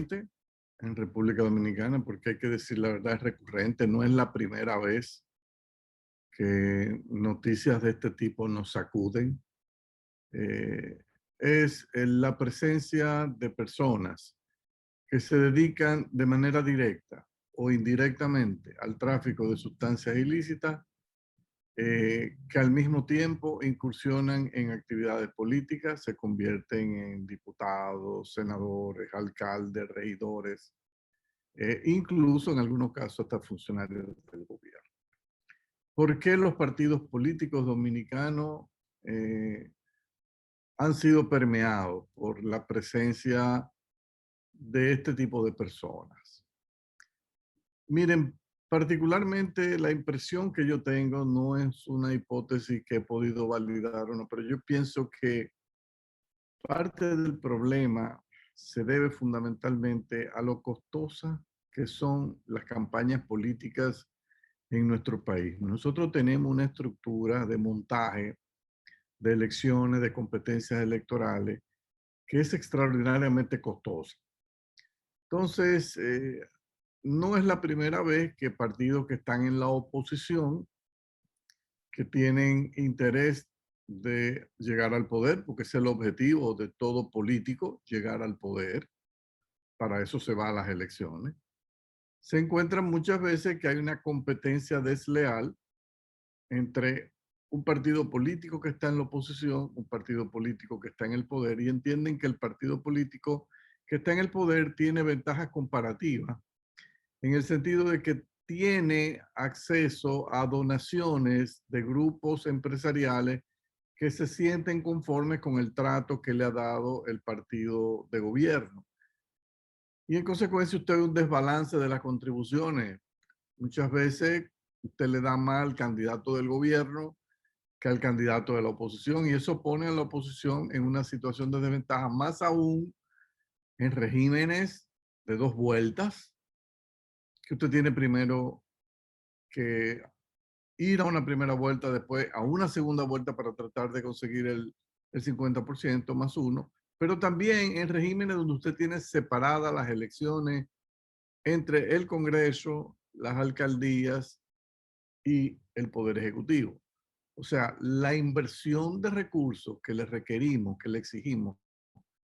recurrente en República Dominicana, porque hay que decir la verdad, es recurrente, no es la primera vez que noticias de este tipo nos sacuden. Eh, es la presencia de personas que se dedican de manera directa o indirectamente al tráfico de sustancias ilícitas, que al mismo tiempo incursionan en actividades políticas, se convierten en diputados, senadores, alcaldes, regidores, incluso en algunos casos hasta funcionarios del gobierno. ¿Por qué los partidos políticos dominicanos han sido permeados por la presencia de este tipo de personas? Miren, particularmente la impresión que yo tengo no es una hipótesis que he podido validar o no, pero yo pienso que parte del problema se debe fundamentalmente a lo costosas que son las campañas políticas en nuestro país. Nosotros tenemos una estructura de montaje de elecciones, de competencias electorales, que es extraordinariamente costosa. Entonces, no es la primera vez que partidos que están en la oposición, que tienen interés de llegar al poder, porque es el objetivo de todo político, llegar al poder, para eso se va a las elecciones, se encuentran muchas veces que hay una competencia desleal entre un partido político que está en la oposición, un partido político que está en el poder, y entienden que el partido político que está en el poder tiene ventajas comparativas, en el sentido de que tiene acceso a donaciones de grupos empresariales que se sienten conformes con el trato que le ha dado el partido de gobierno. Y en consecuencia usted ve un desbalance de las contribuciones. Muchas veces usted le da más al candidato del gobierno que al candidato de la oposición, y eso pone a la oposición en una situación de desventaja, más aún en regímenes de dos vueltas, que usted tiene primero que ir a una primera vuelta, después a una segunda vuelta para tratar de conseguir el 50% más uno, pero también en regímenes donde usted tiene separadas las elecciones entre el Congreso, las alcaldías y el Poder Ejecutivo. O sea, la inversión de recursos que le requerimos, que le exigimos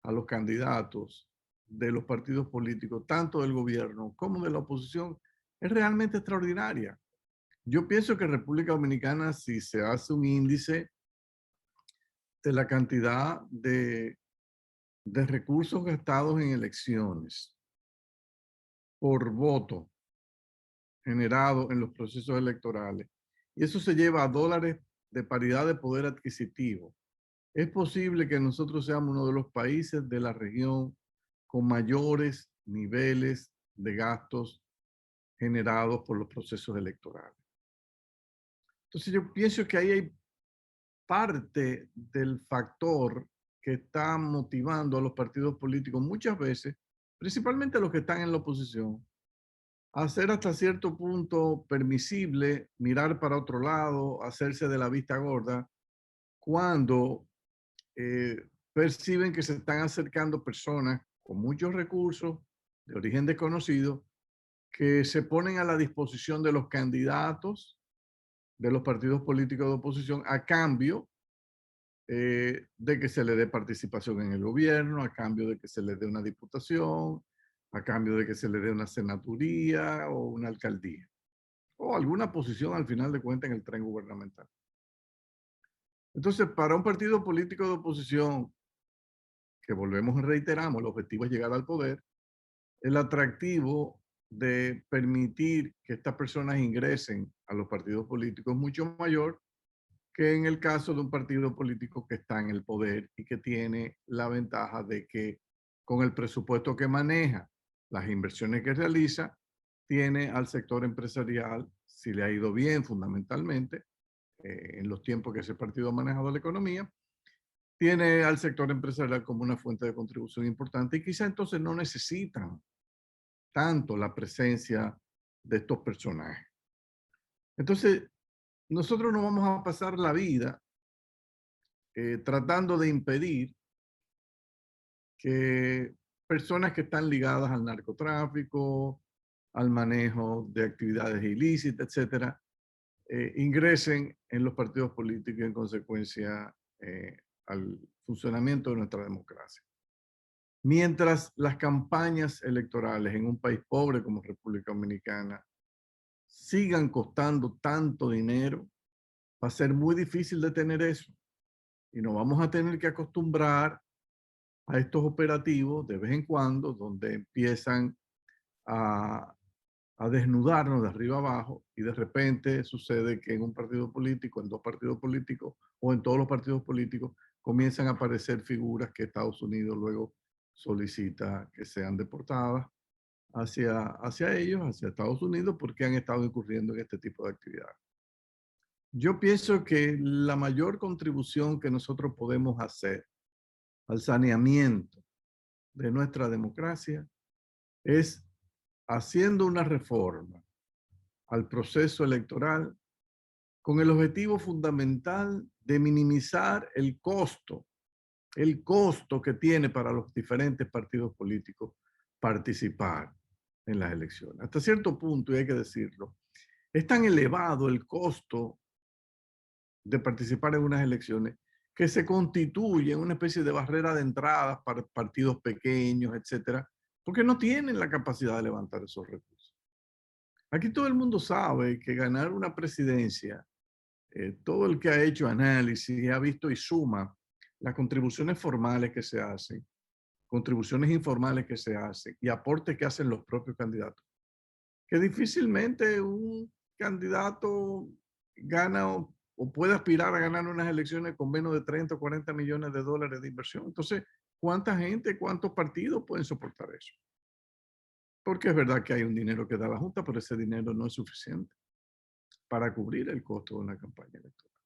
a los candidatos de los partidos políticos, tanto del gobierno como de la oposición, es realmente extraordinaria. Yo pienso que en República Dominicana, si se hace un índice de la cantidad de recursos gastados en elecciones por voto generado en los procesos electorales, y eso se lleva a dólares de paridad de poder adquisitivo, es posible que nosotros seamos uno de los países de la región con mayores niveles de gastos generados por los procesos electorales. Entonces yo pienso que ahí hay parte del factor que está motivando a los partidos políticos muchas veces, principalmente a los que están en la oposición, a hacer hasta cierto punto permisible mirar para otro lado, hacerse de la vista gorda, cuando perciben que se están acercando personas con muchos recursos de origen desconocido que se ponen a la disposición de los candidatos de los partidos políticos de oposición a cambio de que se le dé participación en el gobierno, a cambio de que se le dé una diputación, a cambio de que se le dé una senaduría o una alcaldía, o alguna posición al final de cuentas en el tren gubernamental. Entonces, para un partido político de oposición, que volvemos y reiteramos, el objetivo es llegar al poder, el atractivo de permitir que estas personas ingresen a los partidos políticos es mucho mayor que en el caso de un partido político que está en el poder y que tiene la ventaja de que con el presupuesto que maneja, las inversiones que realiza, tiene al sector empresarial, si le ha ido bien fundamentalmente, en los tiempos que ese partido ha manejado la economía, tiene al sector empresarial como una fuente de contribución importante, y quizá entonces no necesitan tanto la presencia de estos personajes. Entonces, nosotros no vamos a pasar la vida tratando de impedir que personas que están ligadas al narcotráfico, al manejo de actividades ilícitas, etcétera, ingresen en los partidos políticos y en consecuencia al funcionamiento de nuestra democracia. Mientras las campañas electorales en un país pobre como República Dominicana sigan costando tanto dinero, va a ser muy difícil detener eso. Y nos vamos a tener que acostumbrar a estos operativos de vez en cuando, donde empiezan a, a desnudarnos de arriba abajo y de repente sucede que en un partido político, en dos partidos políticos o en todos los partidos políticos comienzan a aparecer figuras que Estados Unidos luego solicita que sean deportadas hacia ellos, hacia Estados Unidos, porque han estado incurriendo en este tipo de actividades. Yo pienso que la mayor contribución que nosotros podemos hacer al saneamiento de nuestra democracia es haciendo una reforma al proceso electoral con el objetivo fundamental de minimizar el costo que tiene para los diferentes partidos políticos participar en las elecciones. Hasta cierto punto, y hay que decirlo, es tan elevado el costo de participar en unas elecciones que se constituye una especie de barrera de entrada para partidos pequeños, etcétera, porque no tienen la capacidad de levantar esos recursos. Aquí todo el mundo sabe que ganar una presidencia, todo el que ha hecho análisis, ha visto y suma las contribuciones formales que se hacen, contribuciones informales que se hacen y aportes que hacen los propios candidatos, que difícilmente un candidato gana o puede aspirar a ganar unas elecciones con menos de 30 o 40 millones de dólares de inversión. Entonces, ¿cuánta gente, cuántos partidos pueden soportar eso? Porque es verdad que hay un dinero que da la Junta, pero ese dinero no es suficiente para cubrir el costo de una campaña electoral.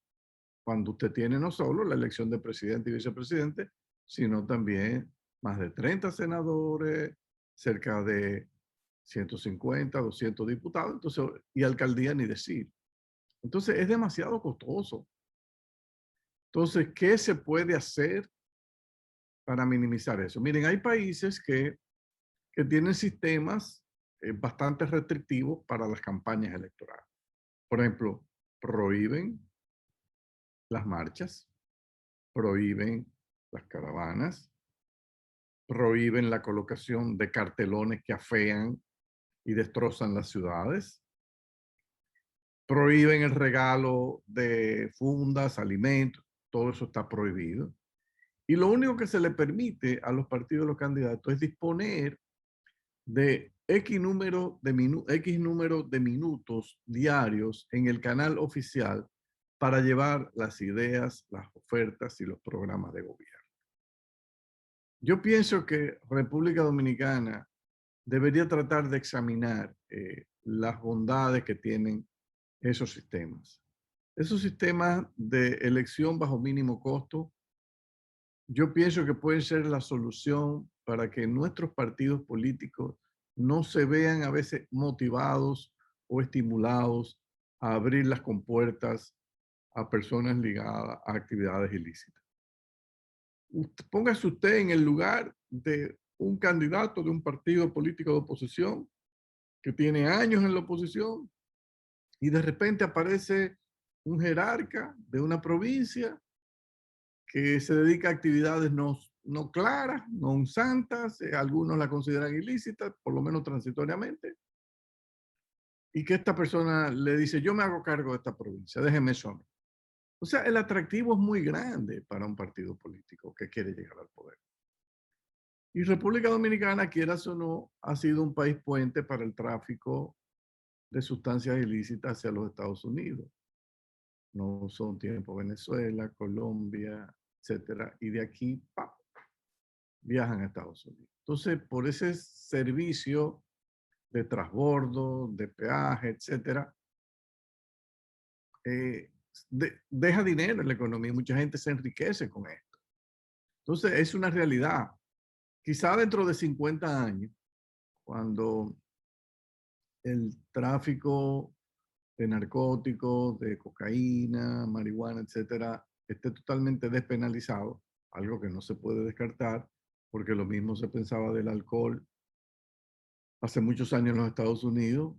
Cuando usted tiene no solo la elección de presidente y vicepresidente, sino también más de 30 senadores, cerca de 150, 200 diputados, entonces, y alcaldía ni decir. Entonces es demasiado costoso. Entonces, ¿qué se puede hacer para minimizar eso? Miren, hay países que tienen sistemas bastante restrictivos para las campañas electorales. Por ejemplo, prohíben las marchas, prohíben las caravanas, prohíben la colocación de cartelones que afean y destrozan las ciudades, prohíben el regalo de fundas, alimentos, todo eso está prohibido. Y lo único que se le permite a los partidos, los candidatos, es disponer de X número de minutos diarios en el canal oficial para llevar las ideas, las ofertas y los programas de gobierno. Yo pienso que República Dominicana debería tratar de examinar las bondades que tienen esos sistemas. Esos sistemas de elección bajo mínimo costo, yo pienso que pueden ser la solución para que nuestros partidos políticos no se vean a veces motivados o estimulados a abrir las compuertas a personas ligadas a actividades ilícitas. Póngase usted en el lugar de un candidato de un partido político de oposición que tiene años en la oposición y de repente aparece un jerarca de una provincia que se dedica a actividades no claras, no santas, algunos la consideran ilícitas, por lo menos transitoriamente, y que esta persona le dice, yo me hago cargo de esta provincia, déjeme eso a mí. O sea, el atractivo es muy grande para un partido político que quiere llegar al poder. Y República Dominicana, quieras o no, ha sido un país puente para el tráfico de sustancias ilícitas hacia los Estados Unidos. No son tiempo Venezuela, Colombia, etcétera. Y de aquí, ¡pam!, viajan a Estados Unidos. Entonces, por ese servicio de transbordo, de peaje, etcétera, deja dinero en la economía y mucha gente se enriquece con esto. Entonces, es una realidad. Quizá dentro de 50 años, cuando el tráfico de narcóticos, de cocaína, marihuana, etcétera, esté totalmente despenalizado, algo que no se puede descartar, porque lo mismo se pensaba del alcohol hace muchos años en los Estados Unidos,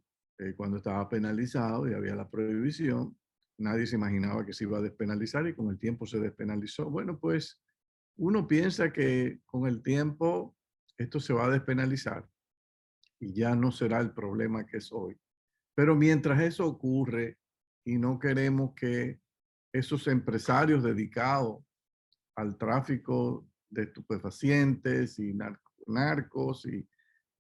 cuando estaba penalizado y había la prohibición. Nadie se imaginaba que se iba a despenalizar y con el tiempo se despenalizó. Bueno, pues uno piensa que con el tiempo esto se va a despenalizar y ya no será el problema que es hoy. Pero mientras eso ocurre y no queremos que esos empresarios dedicados al tráfico de estupefacientes y narcos y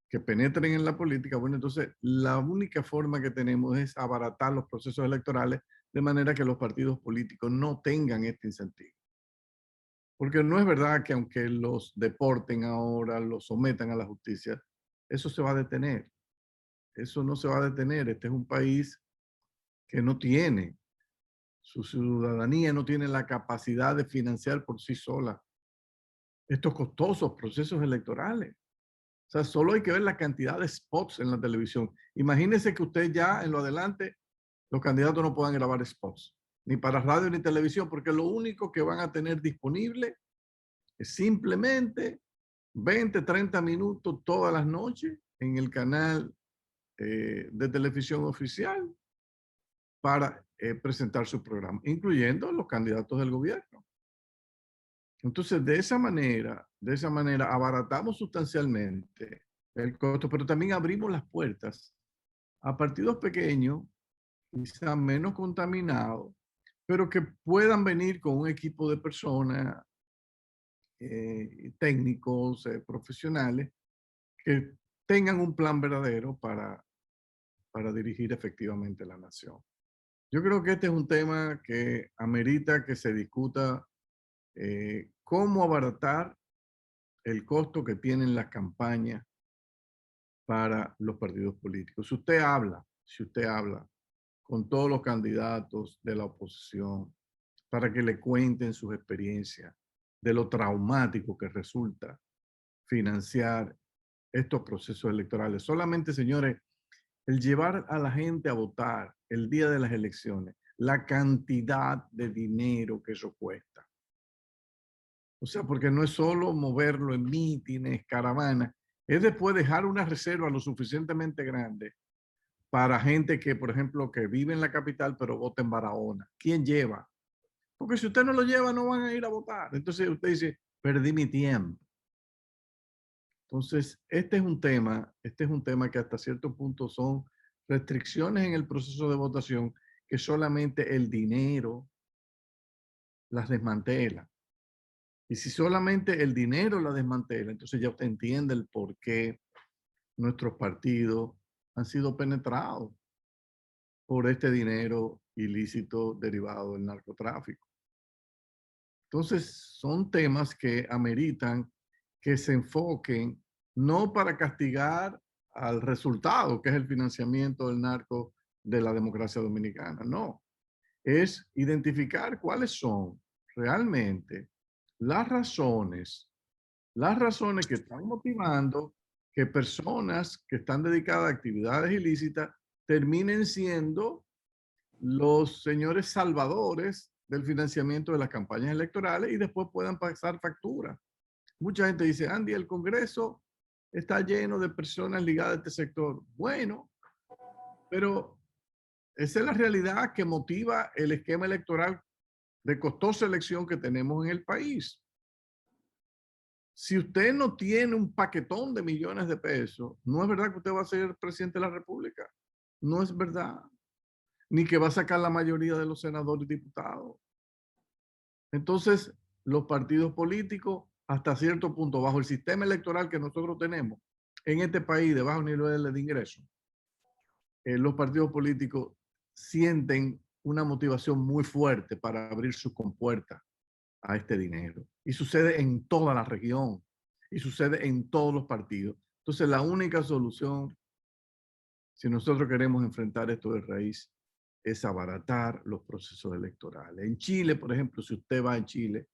que penetren en la política, bueno, entonces la única forma que tenemos es abaratar los procesos electorales de manera que los partidos políticos no tengan este incentivo. Porque no es verdad que aunque los deporten ahora, los sometan a la justicia, eso se va a detener. Eso no se va a detener. Este es un país que no tiene, su ciudadanía no tiene la capacidad de financiar por sí sola estos costosos procesos electorales. O sea, solo hay que ver la cantidad de spots en la televisión. Imagínese que usted ya en lo adelante, los candidatos no puedan grabar spots, ni para radio ni televisión, porque lo único que van a tener disponible es simplemente 20, 30 minutos todas las noches en el canal de televisión oficial para presentar su programa, incluyendo los candidatos del gobierno. Entonces, de esa manera abaratamos sustancialmente el costo, pero también abrimos las puertas a partidos pequeños, quizá menos contaminados, pero que puedan venir con un equipo de personas, técnicos, profesionales, que tengan un plan verdadero para dirigir efectivamente la nación. Yo creo que este es un tema que amerita que se discuta cómo abaratar el costo que tienen las campañas para los partidos políticos. Si usted habla con todos los candidatos de la oposición para que le cuenten sus experiencias de lo traumático que resulta financiar estos procesos electorales. Solamente, señores, el llevar a la gente a votar el día de las elecciones, la cantidad de dinero que eso cuesta. O sea, porque no es solo moverlo en mítines, caravanas, es después dejar una reserva lo suficientemente grande para gente que, por ejemplo, que vive en la capital pero vota en Barahona. ¿Quién lleva? Porque si usted no lo lleva, no van a ir a votar. Entonces usted dice, perdí mi tiempo. Entonces, este es un tema que hasta cierto punto son restricciones en el proceso de votación que solamente el dinero las desmantela. Y si solamente el dinero la desmantela, entonces ya usted entiende el por qué nuestros partidos han sido penetrados por este dinero ilícito derivado del narcotráfico. Entonces, son temas que ameritan que se enfoquen no para castigar al resultado, que es el financiamiento del narco de la democracia dominicana, no. Es identificar cuáles son realmente las razones, las razones que están motivando que personas que están dedicadas a actividades ilícitas terminen siendo los señores salvadores del financiamiento de las campañas electorales y después puedan pasar factura. Mucha gente dice, Andy, el Congreso está lleno de personas ligadas a este sector. Bueno, pero esa es la realidad que motiva el esquema electoral de costosa elección que tenemos en el país. Si usted no tiene un paquetón de millones de pesos, no es verdad que usted va a ser presidente de la República. No es verdad. Ni que va a sacar la mayoría de los senadores y diputados. Entonces, los partidos políticos, hasta cierto punto, bajo el sistema electoral que nosotros tenemos en este país de bajos niveles de ingresos, los partidos políticos sienten una motivación muy fuerte para abrir sus compuertas a este dinero. Y sucede en toda la región y sucede en todos los partidos. Entonces, la única solución, si nosotros queremos enfrentar esto de raíz, es abaratar los procesos electorales. En Chile, por ejemplo, si usted va a Chile,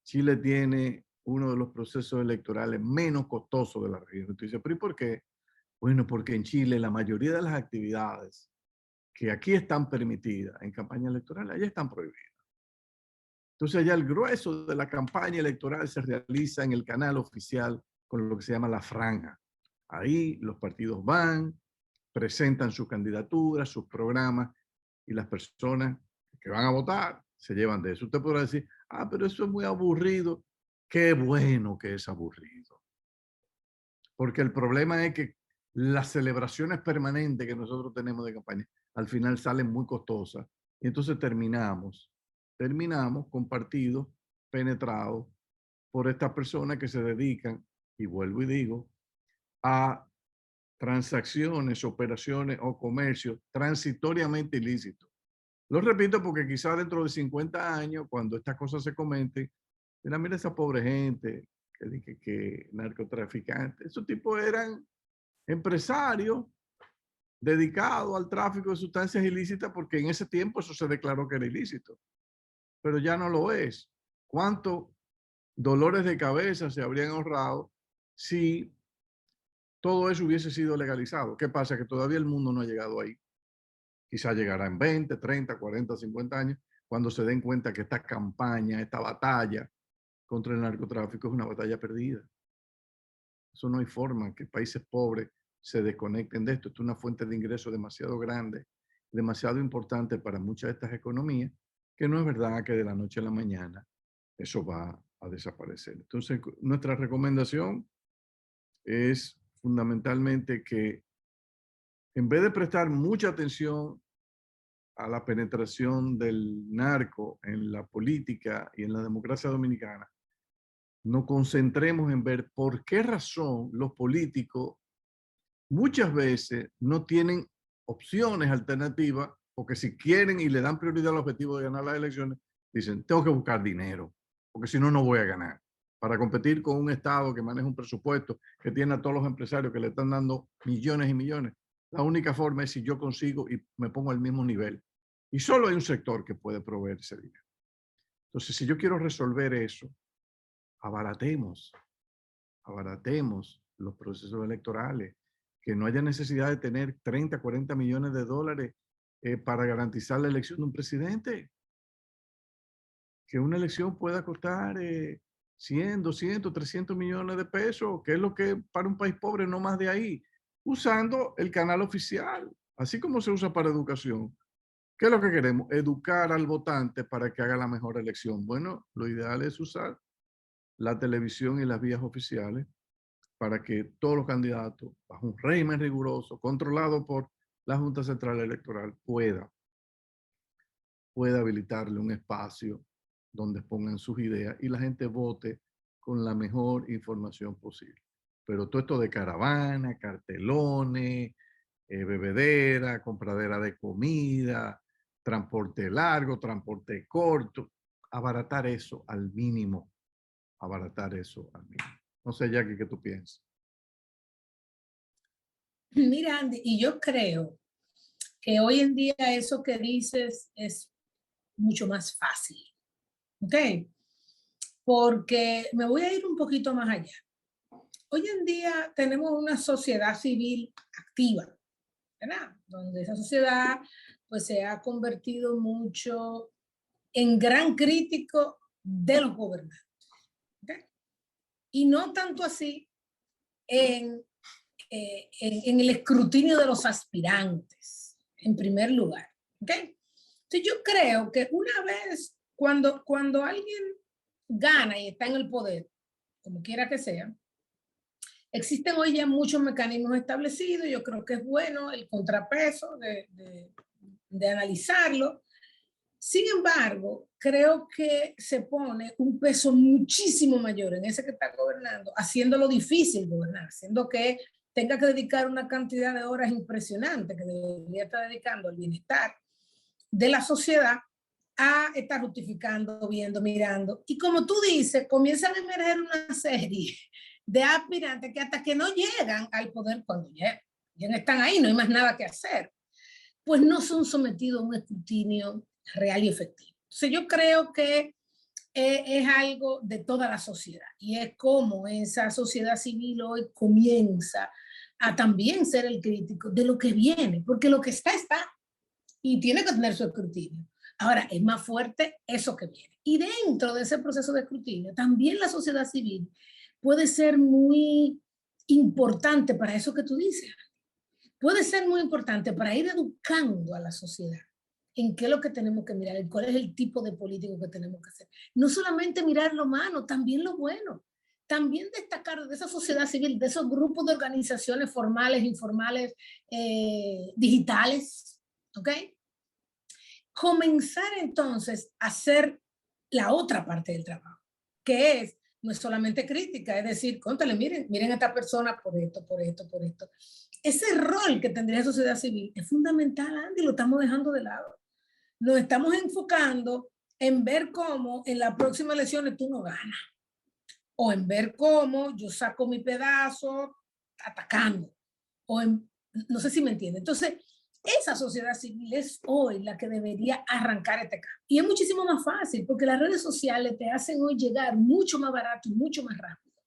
Chile tiene uno de los procesos electorales menos costosos de la región. Entonces dice, ¿pero y por qué? Bueno, porque en Chile la mayoría de las actividades que aquí están permitidas en campaña electoral, allá están prohibidas. Entonces ya el grueso de la campaña electoral se realiza en el canal oficial con lo que se llama la franja. Ahí los partidos van, presentan sus candidaturas, sus programas, y las personas que van a votar se llevan de eso. Usted podrá decir, ah, pero eso es muy aburrido. Qué bueno que es aburrido. Porque el problema es que las celebraciones permanentes que nosotros tenemos de campaña al final salen muy costosas. Y entonces terminamos con partidos penetrados por estas personas que se dedican, y vuelvo y digo, a transacciones, operaciones o comercios transitoriamente ilícitos. Lo repito porque quizá dentro de 50 años, cuando estas cosas se comenten, dirán, mira esa pobre gente, que narcotraficantes, esos tipos eran empresarios dedicados al tráfico de sustancias ilícitas porque en ese tiempo eso se declaró que era ilícito, pero ya no lo es. ¿Cuántos dolores de cabeza se habrían ahorrado si todo eso hubiese sido legalizado? ¿Qué pasa? Que todavía el mundo no ha llegado ahí. Quizá llegará en 20, 30, 40, 50 años, cuando se den cuenta que esta campaña, esta batalla contra el narcotráfico es una batalla perdida. Eso no hay forma que países pobres se desconecten de esto. Esto es una fuente de ingresos demasiado grande, demasiado importante para muchas de estas economías, que no es verdad que de la noche a la mañana eso va a desaparecer. Entonces, nuestra recomendación es fundamentalmente que en vez de prestar mucha atención a la penetración del narco en la política y en la democracia dominicana, nos concentremos en ver por qué razón los políticos muchas veces no tienen opciones alternativas, porque si quieren y le dan prioridad al objetivo de ganar las elecciones, dicen, tengo que buscar dinero, porque si no, no voy a ganar. Para competir con un Estado que maneja un presupuesto, que tiene a todos los empresarios que le están dando millones y millones, la única forma es si yo consigo y me pongo al mismo nivel. Y solo hay un sector que puede proveer ese dinero. Entonces, si yo quiero resolver eso, abaratemos, abaratemos los procesos electorales, que no haya necesidad de tener 30, 40 millones de dólares para garantizar la elección de un presidente. Que una elección pueda costar 100, 200, 300 millones de pesos, que es lo que para un país pobre no más de ahí, usando el canal oficial, así como se usa para educación. ¿Qué es lo que queremos? Educar al votante para que haga la mejor elección. Bueno, lo ideal es usar la televisión y las vías oficiales para que todos los candidatos, bajo un régimen riguroso, controlado por la Junta Central Electoral, pueda habilitarle un espacio donde pongan sus ideas y la gente vote con la mejor información posible. Pero todo esto de caravana, cartelones, bebedera, compradera de comida, transporte largo, transporte corto, abaratar eso al mínimo, abaratar eso al mínimo. No sé, Jackie, ¿qué tú piensas? Mira, Andy, y yo creo que hoy en día eso que dices es mucho más fácil, ¿ok? Porque me voy a ir un poquito más allá. Hoy en día tenemos una sociedad civil activa, ¿verdad? Donde esa sociedad pues se ha convertido mucho en gran crítico de los gobernantes, ¿ok? Y no tanto así en el escrutinio de los aspirantes, en primer lugar, ¿ok? Entonces yo creo que una vez, cuando alguien gana y está en el poder, como quiera que sea, existen hoy ya muchos mecanismos establecidos. Yo creo que es bueno el contrapeso de analizarlo. Sin embargo, creo que se pone un peso muchísimo mayor en ese que está gobernando, haciéndolo difícil gobernar, haciendo que tenga que dedicar una cantidad de horas impresionante que debería estar dedicando al bienestar de la sociedad a estar justificando, viendo, mirando. Y como tú dices, comienzan a emerger una serie de aspirantes que hasta que no llegan al poder, cuando ya están ahí, no hay más nada que hacer, pues no son sometidos a un escrutinio real y efectivo. Entonces yo creo que es algo de toda la sociedad y es como esa sociedad civil hoy comienza a también ser el crítico de lo que viene, porque lo que está y tiene que tener su escrutinio. Ahora, es más fuerte eso que viene. Y dentro de ese proceso de escrutinio, también la sociedad civil puede ser muy importante para eso que tú dices. Puede ser muy importante para ir educando a la sociedad en qué es lo que tenemos que mirar, en cuál es el tipo de político que tenemos que hacer. No solamente mirar lo malo, también lo bueno. También destacar de esa sociedad civil, de esos grupos de organizaciones formales, informales, digitales, ¿ok? Comenzar entonces a hacer la otra parte del trabajo, que es, no es solamente crítica, es decir, contale, miren a esta persona por esto, por esto, por esto. Ese rol que tendría la sociedad civil es fundamental, Andy, lo estamos dejando de lado. Nos estamos enfocando en ver cómo en las próximas elecciones tú no ganas, o en ver cómo yo saco mi pedazo atacando, o en, no sé si me entiende. Entonces, esa sociedad civil es hoy la que debería arrancar este cambio. Y es muchísimo más fácil porque las redes sociales te hacen hoy llegar mucho más barato y mucho más rápido.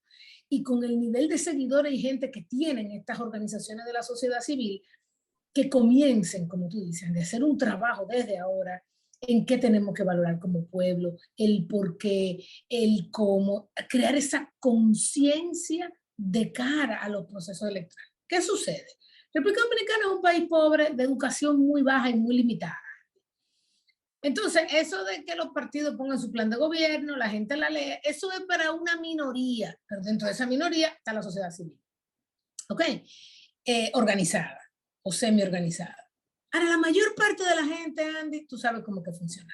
Y con el nivel de seguidores y gente que tienen estas organizaciones de la sociedad civil, que comiencen, como tú dices, de hacer un trabajo desde ahora en qué tenemos que valorar como pueblo, el por qué, el cómo, crear esa conciencia de cara a los procesos electorales. ¿Qué sucede? República Dominicana es un país pobre, de educación muy baja y muy limitada. Entonces, eso de que los partidos pongan su plan de gobierno, la gente la lee, eso es para una minoría, pero dentro de esa minoría está la sociedad civil, ¿ok? Organizada o semi-organizada. Ahora, la mayor parte de la gente, Andy, tú sabes cómo que funciona.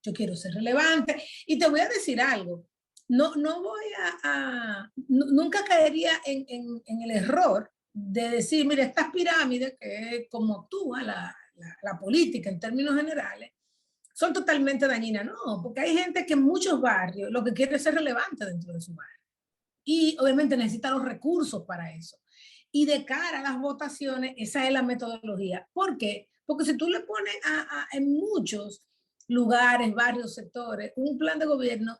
Yo quiero ser relevante y te voy a decir algo. No voy nunca caería en el error de decir, mira, estas pirámides, que es como actúa la política en términos generales, son totalmente dañinas. No, porque hay gente que en muchos barrios lo que quiere es ser relevante dentro de su barrio. Y obviamente necesita los recursos para eso. Y de cara a las votaciones, esa es la metodología. ¿Por qué? Porque si tú le pones en muchos lugares, barrios, sectores, un plan de gobierno,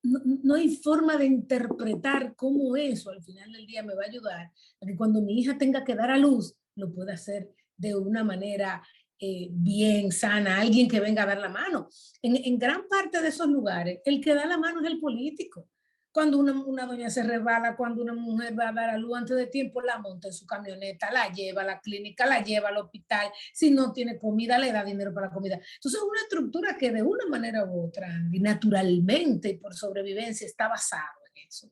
no hay forma de interpretar cómo eso al final del día me va a ayudar a que cuando mi hija tenga que dar a luz, lo pueda hacer de una manera bien, sana, alguien que venga a dar la mano. En gran parte de esos lugares, el que da la mano es el político. Cuando una doña se resbala, cuando una mujer va a dar a luz antes de tiempo, la monta en su camioneta, la lleva a la clínica, la lleva al hospital. Si no tiene comida, le da dinero para la comida. Entonces, es una estructura que de una manera u otra, naturalmente y por sobrevivencia, está basado en eso.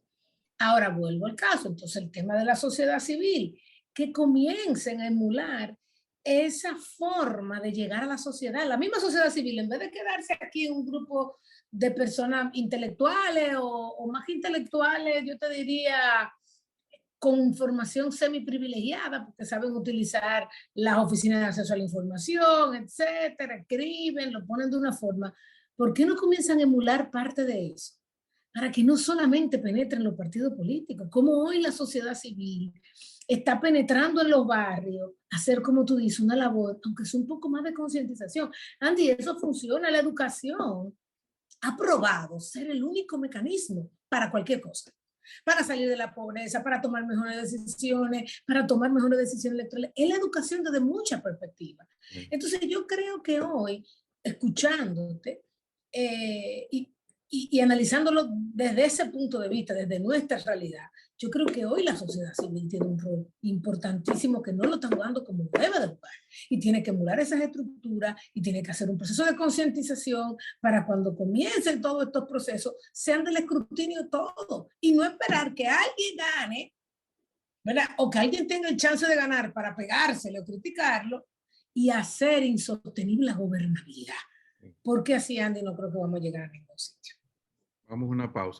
Ahora vuelvo al caso. Entonces, el tema de la sociedad civil, que comiencen a emular esa forma de llegar a la sociedad. La misma sociedad civil, en vez de quedarse aquí en un grupo de personas intelectuales o más intelectuales, yo te diría, con información semi-privilegiada, porque saben utilizar las oficinas de acceso a la información, etcétera, escriben, lo ponen de una forma. ¿Por qué no comienzan a emular parte de eso? Para que no solamente penetren los partidos políticos, como hoy la sociedad civil está penetrando en los barrios, hacer, como tú dices, una labor, aunque es un poco más de concientización. Andy, eso funciona, la educación ha probado ser el único mecanismo para cualquier cosa, para salir de la pobreza, para tomar mejores decisiones, para tomar mejores decisiones electorales. Es la educación desde muchas perspectivas. Entonces yo creo que hoy, escuchándote y analizándolo desde ese punto de vista, desde nuestra realidad, yo creo que hoy la sociedad civil tiene un rol importantísimo que no lo está jugando como debe de jugar y tiene que emular esas estructuras y tiene que hacer un proceso de concientización para cuando comiencen todos estos procesos sean del escrutinio todo y no esperar que alguien gane, ¿verdad? O que alguien tenga el chance de ganar para pegárselo o criticarlo y hacer insostenible la gobernabilidad. Porque así, Andy, no creo que vamos a llegar a ningún sitio. Vamos a una pausa.